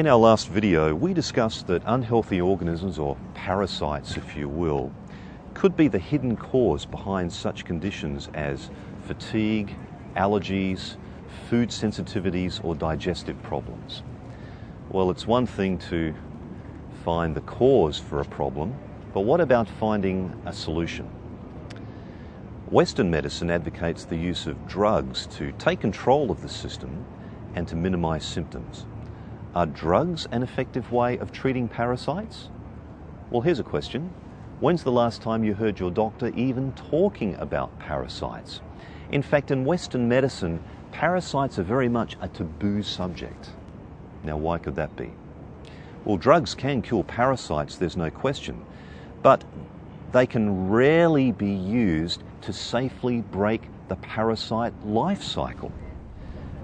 In our last video, we discussed that unhealthy organisms, or parasites if you will, could be the hidden cause behind such conditions as fatigue, allergies, food sensitivities, or digestive problems. Well, it's one thing to find the cause for a problem, but what about finding a solution? Western medicine advocates the use of drugs to take control of the system and to minimize symptoms. Are drugs an effective way of treating parasites? Well, here's a question. When's the last time you heard your doctor even talking about parasites? In fact, in Western medicine, parasites are very much a taboo subject. Now, why could that be? Well, drugs can kill parasites, there's no question, but they can rarely be used to safely break the parasite life cycle.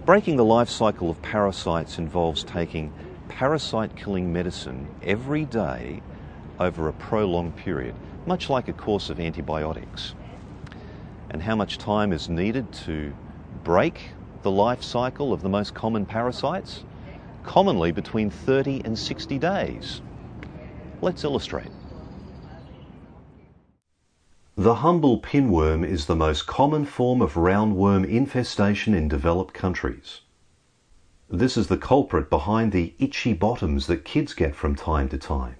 Breaking the life cycle of parasites involves taking parasite-killing medicine every day over a prolonged period, much like a course of antibiotics. And how much time is needed to break the life cycle of the most common parasites? Commonly between 30 and 60 days. Let's illustrate. The humble pinworm is the most common form of roundworm infestation in developed countries. This is the culprit behind the itchy bottoms that kids get from time to time.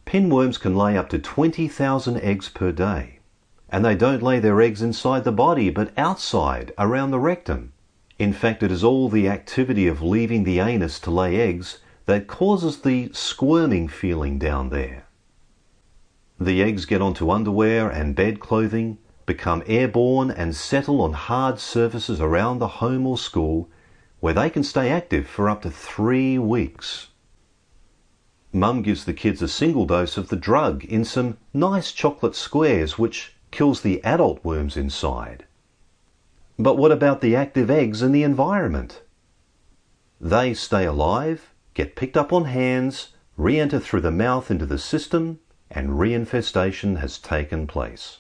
Pinworms can lay up to 20,000 eggs per day, and they don't lay their eggs inside the body but outside, around the rectum. In fact, it is all the activity of leaving the anus to lay eggs that causes the squirming feeling down there. The eggs get onto underwear and bed clothing, become airborne and settle on hard surfaces around the home or school, where they can stay active for up to 3 weeks. Mum gives the kids a single dose of the drug in some nice chocolate squares, which kills the adult worms inside. But what about the active eggs in the environment? They stay alive, get picked up on hands, re-enter through the mouth into the system, and reinfestation has taken place.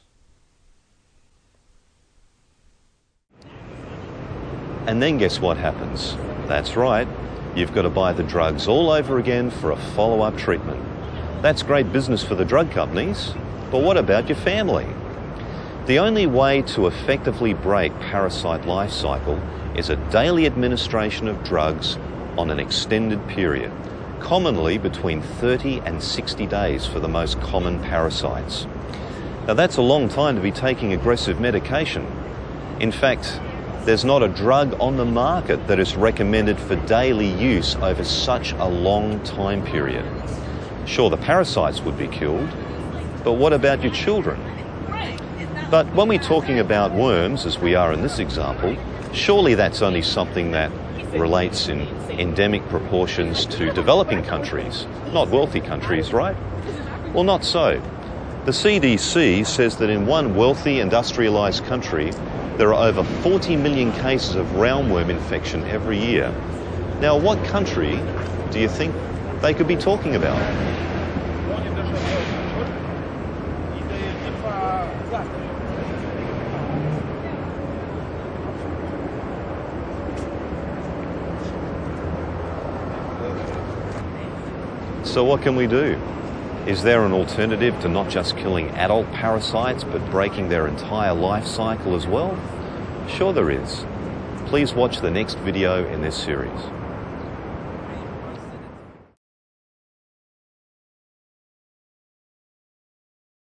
And then guess what happens? That's right, you've got to buy the drugs all over again for a follow-up treatment. That's great business for the drug companies, but what about your family? The only way to effectively break parasite life cycle is a daily administration of drugs on an extended period, commonly between 30 and 60 days for the most common parasites. Now that's a long time to be taking aggressive medication. In fact, there's not a drug on the market that is recommended for daily use over such a long time period. Sure, the parasites would be killed, but what about your children? But when we're talking about worms, as we are in this example, surely that's only something that relates in endemic proportions to developing countries, not wealthy countries, right? Well, not so. The CDC says that in one wealthy industrialized country, there are over 40 million cases of roundworm infection every year. Now, what country do you think they could be talking about? So what can we do? Is there an alternative to not just killing adult parasites, but breaking their entire life cycle as well? Sure there is. Please watch the next video in this series.